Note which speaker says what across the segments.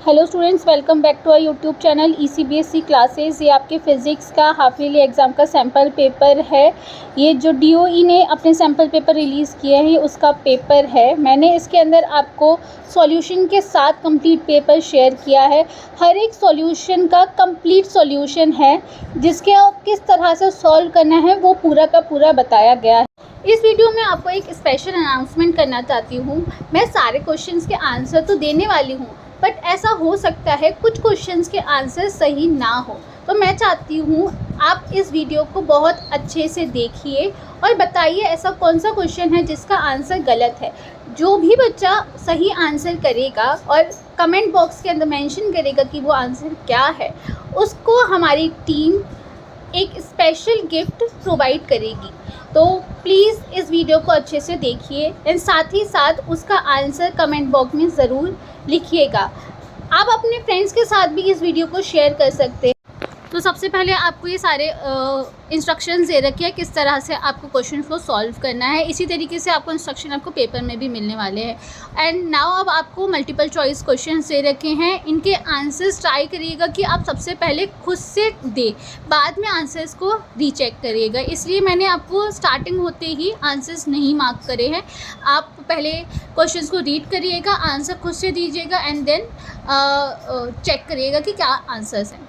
Speaker 1: Hello students, welcome back to our YouTube channel ECBSE classes. ये आपके physics का half yearly exam का sample paper है। ये जो DOE ने अपने सैम्पल पेपर रिलीज़ किए हैं, ये उसका पेपर है। मैंने इसके अंदर आपको सॉल्यूशन के साथ कंप्लीट पेपर शेयर किया है। हर एक सॉल्यूशन का कंप्लीट सॉल्यूशन है, जिसके आप किस तरह से सॉल्व करना है वो पूरा का पूरा बताया गया है। इस वीडियो में आपको एक स्पेशल अनाउंसमेंट करना चाहती हूँ। मैं सारे क्वेश्चंस के आंसर तो देने वाली हूँ, बट ऐसा हो सकता है कुछ क्वेश्चंस के आंसर सही ना हो, तो मैं चाहती हूँ आप इस वीडियो को बहुत अच्छे से देखिए और बताइए ऐसा कौन सा क्वेश्चन है जिसका आंसर गलत है। जो भी बच्चा सही आंसर करेगा और कमेंट बॉक्स के अंदर मेंशन करेगा कि वो आंसर क्या है, उसको हमारी टीम एक स्पेशल गिफ्ट प्रोवाइड करेगी। तो प्लीज़ इस वीडियो को अच्छे से देखिए एंड साथ ही साथ उसका आंसर कमेंट बॉक्स में ज़रूर लिखिएगा। आप अपने फ्रेंड्स के साथ भी इस वीडियो को शेयर कर सकते हैं। तो सबसे पहले आपको ये सारे इंस्ट्रक्शंस दे रखे हैं किस तरह से आपको क्वेश्चन को सॉल्व करना है। इसी तरीके से आपको इंस्ट्रक्शन आपको पेपर में भी मिलने वाले हैं। एंड नाउ अब आपको मल्टीपल चॉइस क्वेश्चंस दे रखे हैं। इनके आंसर्स ट्राई करिएगा कि आप सबसे पहले खुद से दें, बाद में आंसर्स को रीचेक करिएगा। इसलिए मैंने आपको स्टार्टिंग होते ही आंसर्स नहीं मार्क करे हैं। आप पहले क्वेश्चंस को रीड करिएगा, आंसर खुद से दीजिएगा एंड देन चेक करिएगा कि क्या आंसर्स हैं।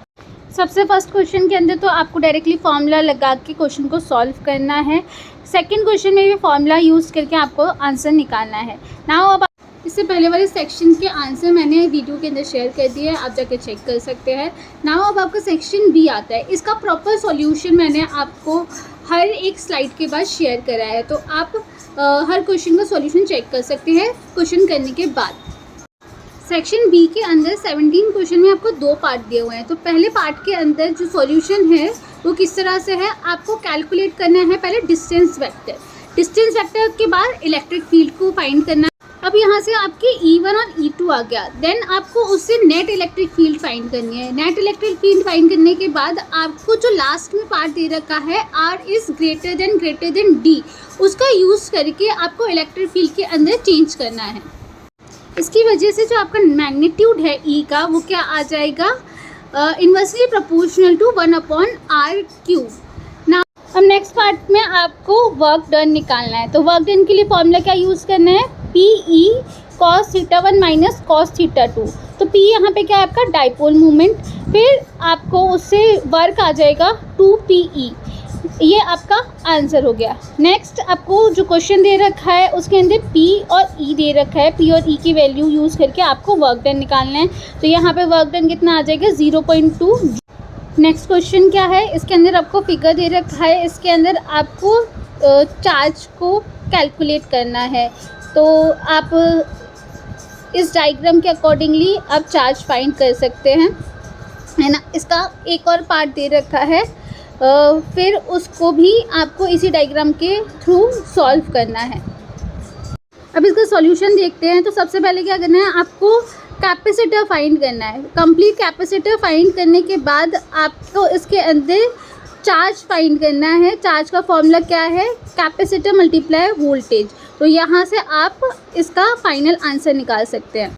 Speaker 1: सबसे फर्स्ट क्वेश्चन के अंदर तो आपको डायरेक्टली फार्मूला लगा के क्वेश्चन को सॉल्व करना है। सेकंड क्वेश्चन में भी फार्मूला यूज़ करके आपको आंसर निकालना है। नाउ अब इससे पहले वाले सेक्शन के आंसर मैंने वीडियो के अंदर शेयर कर दिए हैं, आप जाके चेक कर सकते हैं। नाउ अब आपका सेक्शन बी आता है। इसका प्रॉपर सॉल्यूशन मैंने आपको हर एक स्लाइड के बाद शेयर करा है, तो आप हर क्वेश्चन का सॉल्यूशन चेक कर सकते हैं क्वेश्चन करने के बाद। सेक्शन बी के अंदर 17 क्वेश्चन में आपको दो पार्ट दिए हुए हैं। तो पहले पार्ट के अंदर जो सॉल्यूशन है वो किस तरह से है, आपको कैलकुलेट करना है पहले डिस्टेंस वेक्टर। डिस्टेंस वेक्टर के बाद इलेक्ट्रिक फील्ड को फाइंड करना है। अब यहाँ से आपके E1 और E2 आ गया, देन आपको उससे नेट इलेक्ट्रिक फील्ड फाइंड करनी है। नेट इलेक्ट्रिक फील्ड फाइंड करने के बाद आपको जो लास्ट में पार्ट दे रखा है R is greater than D, उसका यूज़ करके आपको इलेक्ट्रिक फील्ड के अंदर चेंज करना है। इसकी वजह से जो आपका मैग्नीट्यूड है E का वो क्या आ जाएगा, इन्वर्सली प्रोपोर्शनल टू 1/r³। ना अब नेक्स्ट पार्ट में आपको वर्क डन निकालना है। तो वर्क डन के लिए फॉर्मूला क्या यूज़ करना है, PE cos θ1 माइनस cos θ2। तो P यहाँ पे क्या है आपका डाइपोल मोमेंट, फिर आपको उससे वर्क आ जाएगा 2PE। ये आपका आंसर हो गया। नेक्स्ट आपको जो क्वेश्चन दे रखा है उसके अंदर P और E दे रखा है। P और E की वैल्यू यूज़ करके आपको वर्क डन निकालना है। तो यहाँ पे वर्क डन कितना आ जाएगा, 0.2। नेक्स्ट क्वेश्चन क्या है, इसके अंदर आपको फिगर दे रखा है। इसके अंदर आपको चार्ज को कैलकुलेट करना है। तो आप इस डायग्राम के अकॉर्डिंगली आप चार्ज फाइंड कर सकते हैं, है ना। इसका एक और पार्ट दे रखा है, फिर उसको भी आपको इसी डायग्राम के थ्रू सॉल्व करना है। अब इसका सॉल्यूशन देखते हैं। तो सबसे पहले क्या करना है, आपको कैपेसिटर फाइंड करना है। कंप्लीट कैपेसिटर फाइंड करने के बाद आपको इसके अंदर चार्ज फाइंड करना है। चार्ज का फॉर्मूला क्या है, कैपेसिटर मल्टीप्लाई वोल्टेज। तो यहाँ से आप इसका फाइनल आंसर निकाल सकते हैं।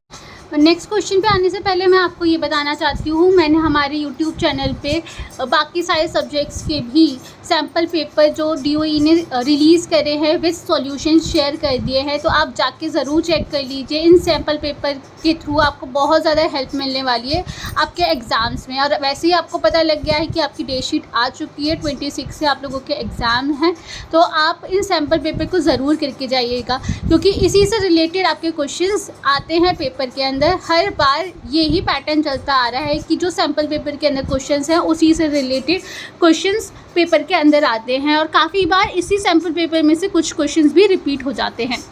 Speaker 1: नेक्स्ट क्वेश्चन पे आने से पहले मैं आपको ये बताना चाहती हूँ, मैंने हमारे यूट्यूब चैनल पे बाकी सारे सब्जेक्ट्स के भी सैम्पल पेपर जो DOE ने रिलीज़ करे हैं विद सॉल्यूशन शेयर कर दिए हैं। तो आप जाके ज़रूर चेक कर लीजिए। इन सैम्पल पेपर के थ्रू आपको बहुत ज़्यादा हेल्प मिलने वाली है आपके एग्ज़ाम्स में। और वैसे ही आपको पता लग गया है कि आपकी डेट शीट आ चुकी है, 26 से आप लोगों के एग्ज़ाम हैं। तो आप इन सैम्पल पेपर को ज़रूर करके जाइएगा, क्योंकि इसी से रिलेटेड आपके क्वेश्चंस आते हैं पेपर के अंदर। हर बार यही पैटर्न चलता आ रहा है कि जो सैम्पल पेपर के अंदर क्वेश्चंस हैं उसी से रिलेटेड क्वेश्चंस पेपर के अंदर आते हैं, और काफ़ी बार इसी सैम्पल पेपर में से कुछ क्वेश्चंस भी रिपीट हो जाते हैं।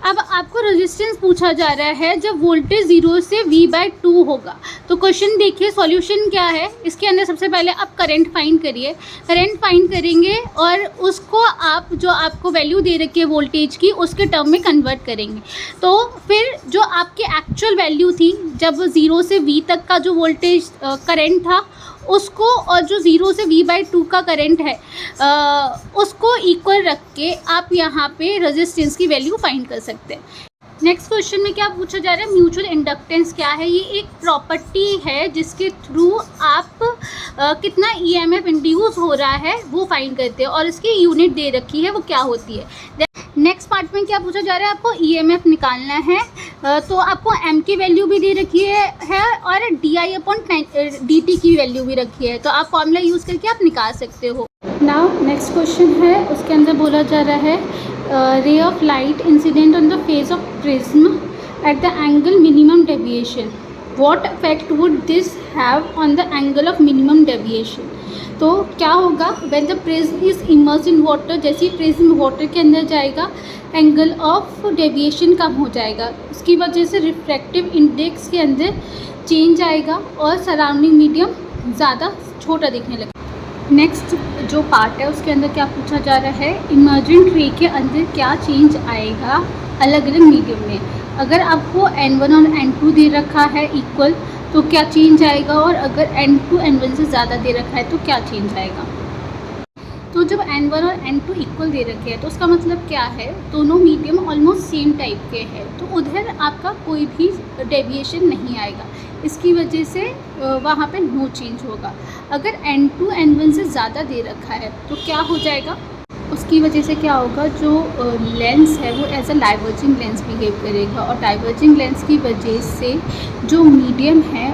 Speaker 1: अब आपको रेजिस्टेंस पूछा जा रहा है जब वोल्टेज 0 से V/2 होगा। तो क्वेश्चन देखिए, सॉल्यूशन क्या है। इसके अंदर सबसे पहले आप करंट फाइंड करिए। करंट फाइंड करेंगे और उसको आप जो आपको वैल्यू दे रखी है वोल्टेज की, उसके टर्म में कन्वर्ट करेंगे। तो फिर जो आपकी एक्चुअल वैल्यू थी जब 0 से V तक का जो वोल्टेज करंट था, उसको और जो 0 से V/2 का करंट है उसको इक्वल रख के आप यहाँ पे रेजिस्टेंस की वैल्यू फाइंड कर सकते हैं। नेक्स्ट क्वेश्चन में क्या पूछा जा रहा है, म्यूचुअल इंडक्टेंस क्या है। ये एक प्रॉपर्टी है जिसके थ्रू आप कितना ईएमएफ इंड्यूस हो रहा है वो फाइंड करते हैं और इसकी यूनिट दे रखी है वो क्या होती है। नेक्स्ट पार्ट में क्या पूछा जा रहा है, आपको ईएमएफ निकालना है। तो आपको एम की वैल्यू भी दे रखी है और DI/dt की वैल्यू भी रखी है, तो आप फॉर्मूला यूज़ करके आप निकाल सकते हो। नाउ नेक्स्ट क्वेश्चन है, उसके अंदर बोला जा रहा है ray of light incident on the face of prism at the angle minimum deviation, what effect would this have on the angle of minimum deviation। तो क्या होगा, when the prism is immersed in water, जैसे ही prism water के अंदर जाएगा angle of deviation कम हो जाएगा, उसकी वजह से रिफ्रैक्टिव इंडेक्स के अंदर चेंज आएगा और सराउंडिंग मीडियम ज़्यादा छोटा दिखने लगेगा। नेक्स्ट जो पार्ट है उसके अंदर क्या पूछा जा रहा है, इमर्जेंट रे के अंदर क्या चेंज आएगा अलग अलग मीडियम में। अगर आपको N1 और N2 दे रखा है इक्वल तो क्या चेंज आएगा, और अगर N2 N1 से ज़्यादा दे रखा है तो क्या चेंज आएगा। तो जब N1 और N2 इक्वल दे रखे हैं तो उसका मतलब क्या है, दोनों मीडियम ऑलमोस्ट सेम टाइप के हैं, तो उधर आपका कोई भी डेविएशन नहीं आएगा, इसकी वजह से वहाँ पे नो चेंज होगा। अगर N2 N1 से ज़्यादा दे रखा है तो क्या हो जाएगा, उसकी वजह से क्या होगा, जो लेंस है वो as a diverging lens behave करेगा और डाइवर्जिंग लेंस की वजह से जो मीडियम है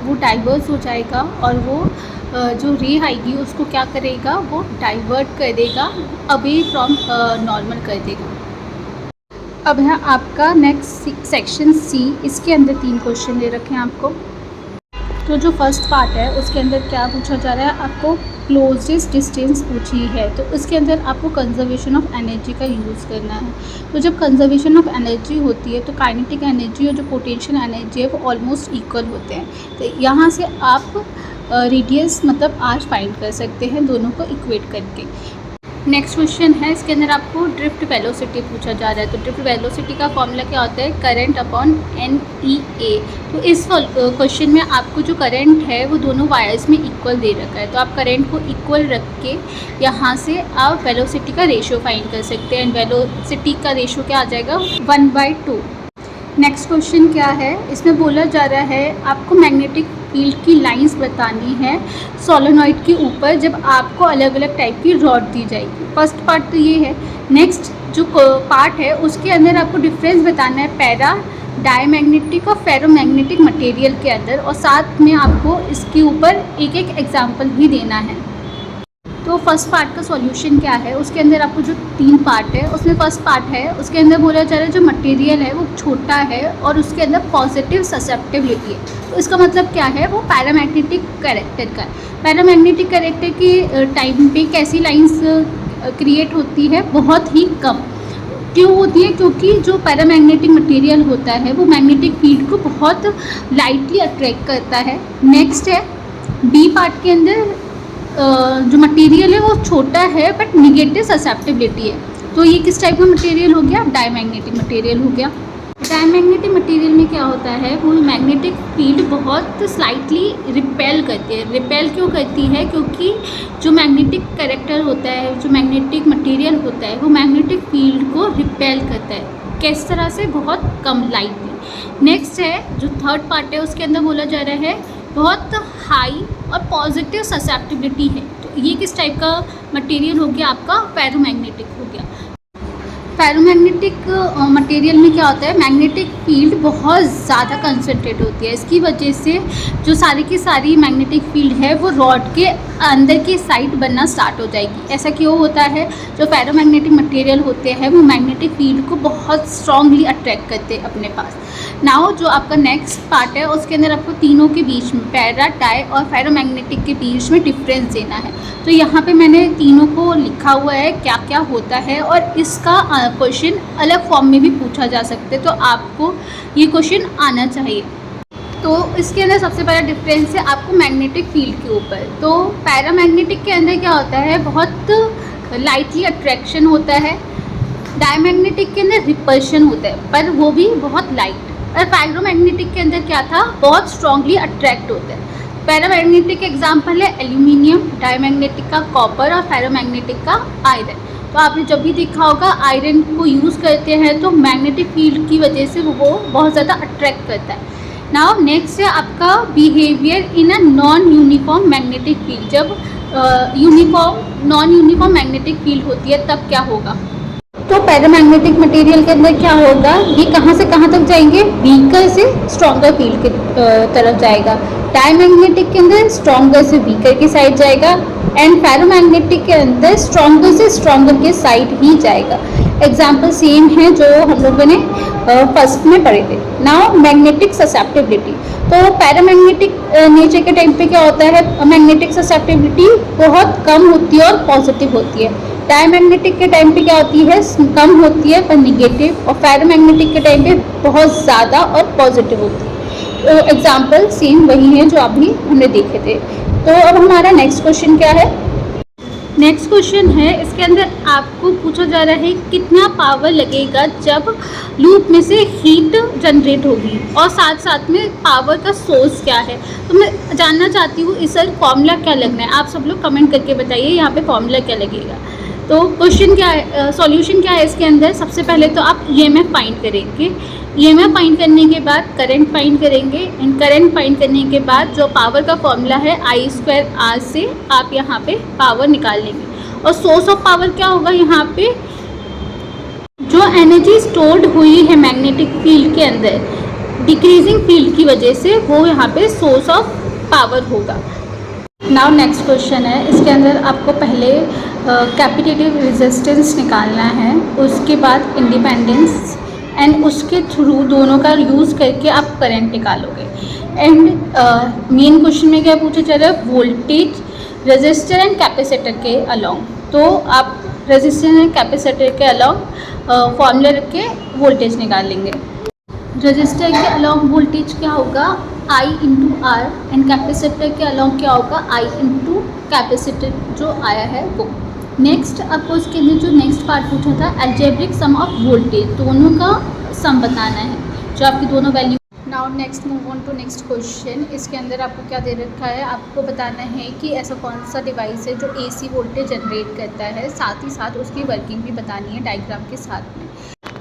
Speaker 1: वो डाइवर्स हो जाएगा और वो जो रे आएगी उसको क्या करेगा, वो डाइवर्ट कर देगा, अवे फ्रॉम नॉर्मल कर देगा। अब है आपका नेक्स्ट सेक्शन C, इसके अंदर 3 क्वेश्चन दे रखे हैं आपको। तो जो फर्स्ट पार्ट है उसके अंदर क्या पूछा जा रहा है, आपको क्लोजेस्ट डिस्टेंस पूछी है, तो उसके अंदर आपको कंजर्वेशन ऑफ एनर्जी का यूज़ करना है। तो जब कंजर्वेशन ऑफ एनर्जी होती है तो काइनेटिक एनर्जी और जो पोटेंशियल एनर्जी है वो ऑलमोस्ट इक्वल होते हैं, तो यहाँ से आप रेडियस मतलब R फाइंड कर सकते हैं दोनों को इक्वेट करके। नेक्स्ट क्वेश्चन है, इसके अंदर आपको ड्रिफ्ट वेलोसिटी पूछा जा रहा है। तो ड्रिफ्ट वेलोसिटी का फॉर्मूला क्या होता है, करंट अपॉन NEA। तो इस क्वेश्चन में आपको जो करंट है वो दोनों वायर्स में इक्वल दे रखा है, तो आप करंट को इक्वल रख के यहाँ से आप वेलोसिटी का रेशियो फाइंड कर सकते हैं। एंड वेलोसिटी का रेशियो क्या आ जाएगा, 1/2। नेक्स्ट क्वेश्चन क्या है, इसमें बोला जा रहा है आपको मैग्नेटिक फील्ड की लाइंस बतानी है सोलेनॉइड के ऊपर जब आपको अलग अलग टाइप की रॉड दी जाएगी। फर्स्ट पार्ट तो ये है। नेक्स्ट जो पार्ट है उसके अंदर आपको डिफरेंस बताना है पैरा डायमैग्नेटिक और फेरोमैग्नेटिक मटेरियल के अंदर, और साथ में आपको इसके ऊपर एक एक एग्जाम्पल भी देना है। तो फर्स्ट पार्ट का सॉल्यूशन क्या है, उसके अंदर आपको जो 3 पार्ट है उसमें फर्स्ट पार्ट है उसके अंदर बोला जा रहा है जो मटेरियल है वो छोटा है और उसके अंदर पॉजिटिव ससेप्टिबिलिटी है। तो इसका मतलब क्या है, वो पैरामैग्नेटिक कैरेक्टर का है। पैरामैग्नेटिक कैरेक्टर के टाइम पे कैसी लाइंस क्रिएट होती है, बहुत ही कम। क्यों होती है, क्योंकि जो पैरामैग्नेटिक मटेरियल होता है वो मैग्नेटिक फील्ड को बहुत लाइटली अट्रैक्ट करता है। नेक्स्ट है बी पार्ट के अंदर जो मटेरियल है वो छोटा है बट निगेटिव ससेप्टिबिलिटी है। तो ये किस टाइप का मटेरियल हो गया, डायमैग्नेटिक मटेरियल हो गया। डायमैग्नेटिक मटेरियल में क्या होता है, वो मैग्नेटिक फील्ड बहुत स्लाइटली रिपेल करती है। रिपेल क्यों करती है, क्योंकि जो मैग्नेटिक कैरेक्टर होता है, जो मैग्नेटिक मटेरियल होता है वो मैग्नेटिक फील्ड को रिपेल करता है। किस तरह से, बहुत कम लाइटली। नेक्स्ट है जो थर्ड पार्ट है उसके अंदर बोला जा रहा है बहुत हाई और पॉजिटिव ससेप्टिबिलिटी है। तो ये किस टाइप का मटेरियल हो गया, आपका फेरोमैग्नेटिक हो गया। फेरोमैग्नेटिक मटेरियल में क्या होता है, मैग्नेटिक फील्ड बहुत ज़्यादा कंसनट्रेट होती है, इसकी वजह से जो सारी की सारी मैग्नेटिक फील्ड है वो रॉड के अंदर की साइड बनना स्टार्ट हो जाएगी। ऐसा क्यों होता है, जो फेरोमैग्नेटिक मटेरियल होते हैं वो मैग्नेटिक फील्ड को बहुत स्ट्रांगली अट्रैक्ट करते हैं अपने पास। नाउ जो आपका नेक्स्ट पार्ट है उसके अंदर आपको तीनों के बीच में पैरा डाई और फेरोमैग्नेटिक के बीच में डिफरेंस देना है। तो यहाँ पे मैंने तीनों को लिखा हुआ है क्या क्या होता है, और इसका क्वेश्चन अलग फॉर्म में भी पूछा जा सकता है, तो आपको ये क्वेश्चन आना चाहिए। तो इसके अंदर सबसे बड़ा डिफरेंस है आपको मैग्नेटिक फील्ड के ऊपर। तो पैरामैग्नेटिक के अंदर क्या होता है, बहुत लाइटली अट्रैक्शन होता है। डायमैग्नेटिक के अंदर रिपल्शन होता है पर वो भी बहुत लाइट। और फेरोमैग्नेटिक के अंदर क्या था, बहुत स्ट्रांगली अट्रैक्ट होता है। पैरामैग्नेटिक एग्जाम्पल है एल्यूमिनियम, डायमैग्नेटिक का कॉपर और फेरोमैग्नेटिक का आयरन। तो आपने जब भी देखा होगा आयरन को यूज़ करते हैं तो मैग्नेटिक फील्ड की वजह से वो बहुत ज़्यादा अट्रैक्ट करता है। नाउ नेक्स्ट है आपका behaviour in a non uniform magnetic field. जब नॉन यूनिफॉर्म मैग्नेटिक फील्ड होती है तब क्या होगा? तो पैरामैग्नेटिक मटेरियल के अंदर क्या होगा, ये कहाँ से कहाँ तक जाएंगे, वीकर से स्ट्रॉन्गर फील्ड की तरफ जाएगा। डायमैग्नेटिक के अंदर स्ट्रॉन्गर से वीकर की साइड जाएगा एंड पैरामैग्नेटिक के अंदर स्ट्रॉन्गर से स्ट्रॉन्गर के साइड ही जाएगा। एग्जाम्पल सेम है जो हम लोगों ने फर्स्ट में पढ़े थे। नाउ मैग्नेटिक ससेप्टिबिलिटी, तो पैरामैग्नेटिक नेचर के टाइम पे क्या होता है, मैग्नेटिक ससेप्टिबिलिटी बहुत कम होती है और पॉजिटिव होती है। डायमैग्नेटिक के टाइम पे क्या होती है, कम होती है पर निगेटिव, और पैरामैग्नेटिक के टाइम पे बहुत ज़्यादा और पॉजिटिव होती है। तो एग्जाम्पल सेम वही है जो अभी हमने देखे थे। तो अब हमारा नेक्स्ट क्वेश्चन क्या है? नेक्स्ट क्वेश्चन है, इसके अंदर आपको पूछा जा रहा है कितना पावर लगेगा जब लूप में से हीट जनरेट होगी, और साथ साथ में पावर का सोर्स क्या है। तो मैं जानना चाहती हूँ इस सर फॉर्मूला क्या लगना है। आप सब लोग कमेंट करके बताइए यहाँ पे फॉर्मूला क्या लगेगा। तो क्वेश्चन क्या है, सॉल्यूशन क्या है इसके अंदर। सबसे पहले तो आप ईएमएफ फाइंड करेंगे, ईएमएफ फाइंड करने के बाद करंट फाइंड करेंगे, एंड करंट फाइंड करने के बाद जो पावर का फॉर्मूला है I²R से आप यहाँ पे पावर निकाल लेंगे। और सोर्स ऑफ पावर क्या होगा, यहाँ पे जो एनर्जी स्टोर्ड हुई है मैग्नेटिक फील्ड के अंदर डिक्रीजिंग फील्ड की वजह से, वो यहाँ पे सोर्स ऑफ पावर होगा। नाउ नेक्स्ट क्वेश्चन है, इसके अंदर आपको पहले कैपेसिटिव रेजिस्टेंस निकालना है, उसके बाद इंडिपेंडेंस, एंड उसके थ्रू दोनों का यूज़ करके आप करंट निकालोगे। एंड मेन क्वेश्चन में क्या पूछा जा रहा है, वोल्टेज रेजिस्टर एंड कैपेसिटर के अलोंग। तो आप रेजिस्टर एंड कैपेसिटर के अलोंग फॉर्मूला रख के वोल्टेज निकाल लेंगे। रजिस्टर के अलोंग वोल्टेज क्या होगा, I/R, एंड कैपेसिटर के अलोंग क्या होगा, I इंटू कैपेसिटर जो आया है वो। नेक्स्ट आपको इसके अंदर जो नेक्स्ट पार्ट पूछा था, अलजेब्रिक सम ऑफ वोल्टेज, दोनों का सम बताना है जो आपकी दोनों value. Now next move on to next question. इसके अंदर आपको क्या दे रखा है, आपको बताना है कि ऐसा कौन सा डिवाइस है जो AC वोल्टेज जनरेट करता है, साथ ही साथ उसकी वर्किंग भी बतानी है डायग्राम के साथ में।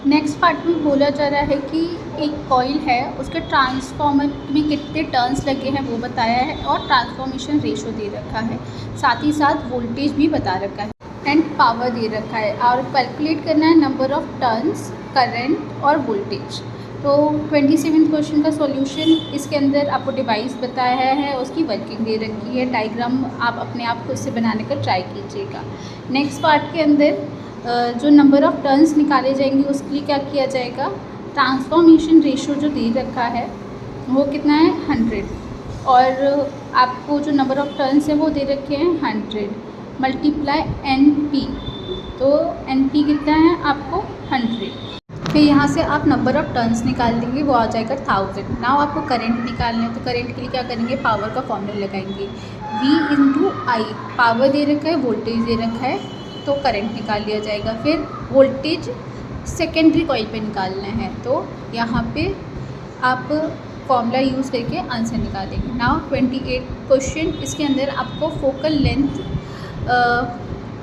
Speaker 1: नेक्स्ट पार्ट में बोला जा रहा है कि एक कॉइल है, उसके ट्रांसफॉर्मर में कितने टर्न्स लगे हैं वो बताया है, और ट्रांसफॉर्मेशन रेशो दे रखा है, साथ ही साथ वोल्टेज भी बता रखा है एंड पावर दे रखा है, और कैलकुलेट करना है नंबर ऑफ टर्न्स, करंट और वोल्टेज। तो 27th क्वेश्चन का सॉल्यूशन, इसके अंदर आपको डिवाइस बताया है, उसकी वर्किंग दे रखी है, डायग्राम आप अपने आप खुद से बनाने का ट्राई कीजिएगा। नेक्स्ट पार्ट के अंदर जो नंबर ऑफ़ टर्न्स निकाले जाएंगे उसके लिए क्या किया जाएगा, ट्रांसफॉर्मेशन रेशो जो दे रखा है वो कितना है 100, और आपको जो नंबर ऑफ़ टर्न्स है वो दे रखे हैं 100 मल्टीप्लाई NP, तो NP कितना है आपको 100। फिर यहाँ से आप नंबर ऑफ़ टर्न्स निकाल देंगे, वो आ जाएगा 1000। नाउ आपको करंट निकालना है, तो करंट के लिए क्या करेंगे, पावर का फॉर्मूला लगाएंगे, V इंटू I, पावर दे रखा है, वोल्टेज दे रखा है, तो करंट निकाल लिया जाएगा। फिर वोल्टेज सेकेंडरी कॉइल पे निकालना है, तो यहाँ पे आप फॉर्मूला यूज़ करके आंसर निकाल देंगे। नाउ 28 क्वेश्चन, इसके अंदर आपको फोकल लेंथ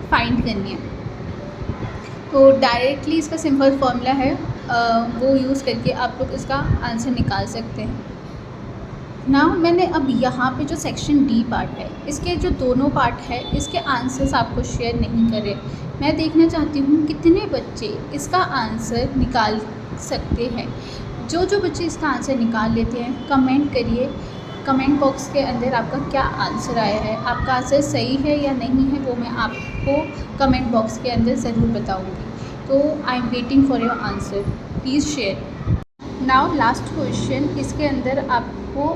Speaker 1: फाइंड करनी है। तो डायरेक्टली इसका सिंपल फॉर्मूला है, वो यूज़ करके आप लोग इसका आंसर निकाल सकते हैं। नाउ मैंने अब यहाँ पे जो सेक्शन D पार्ट है, इसके जो दोनों पार्ट है, इसके आंसर्स आपको शेयर नहीं करे। मैं देखना चाहती हूँ कितने बच्चे इसका आंसर निकाल सकते हैं। जो बच्चे इसका आंसर निकाल लेते हैं कमेंट करिए, कमेंट बॉक्स के अंदर आपका क्या आंसर आया है, आपका आंसर सही है या नहीं है वो मैं आपको कमेंट बॉक्स के अंदर ज़रूर बताऊँगी। तो I am waiting for your answer, please share. Now last question, इसके अंदर आपको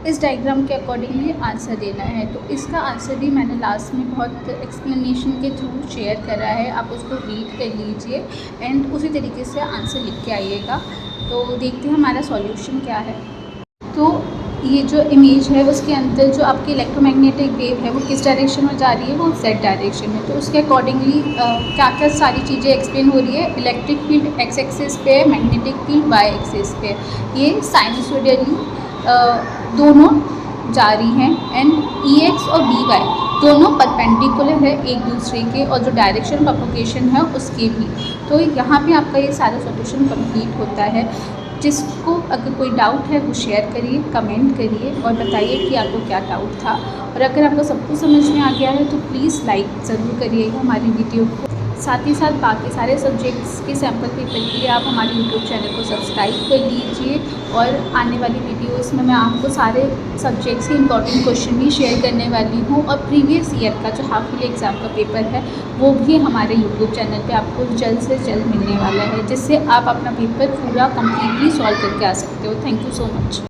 Speaker 1: इस डायग्राम के अकॉर्डिंगली आंसर देना है। तो इसका आंसर भी मैंने लास्ट में बहुत एक्सप्लेनेशन के थ्रू शेयर करा है, आप उसको रीड कर लीजिए एंड उसी तरीके से आंसर लिख के आइएगा। तो देखते हैं हमारा सॉल्यूशन क्या है। तो ये जो इमेज है उसके अंदर जो आपकी इलेक्ट्रोमैग्नेटिक वेव है वो किस डायरेक्शन में जा रही है, वो Z डायरेक्शन में। तो उसके अकॉर्डिंगली क्या क्या सारी चीज़ें एक्सप्लेन हो रही है। इलेक्ट्रिक फील्ड X एक्सिस पे है, मैग्नेटिक फील्ड Y एक्सिस पे। ये साइनसोइडली दोनों जारी हैं एंड EX और BY दोनों परपेंडिकुलर है एक दूसरे के, और जो डायरेक्शन प्रोपगेशन है उसके भी। तो यहाँ पे आपका ये सारा सॉल्यूशन कंप्लीट होता है। जिसको अगर कोई डाउट है वो शेयर करिए, कमेंट करिए और बताइए कि आपको क्या डाउट था। और अगर आपको सब कुछ समझ में आ गया है तो प्लीज़ लाइक ज़रूर करिएगा हमारी वीडियो को। साथ ही साथ बाकी सारे सब्जेक्ट्स के सैम्पल पेपर के लिए आप हमारे यूट्यूब चैनल को सब्सक्राइब कर लीजिए, और आने वाली वीडियोस में मैं आपको सारे सब्जेक्ट्स के इंपॉर्टेंट क्वेश्चन भी शेयर करने वाली हूँ, और प्रीवियस ईयर का जो हाफ ईयरली एग्ज़ाम का पेपर है वो भी हमारे यूट्यूब चैनल पे आपको जल्द से जल्द मिलने वाला है, जिससे आप अपना पेपर पूरा कम्प्लीटली सॉल्व करके आ सकते हो। Thank you so much.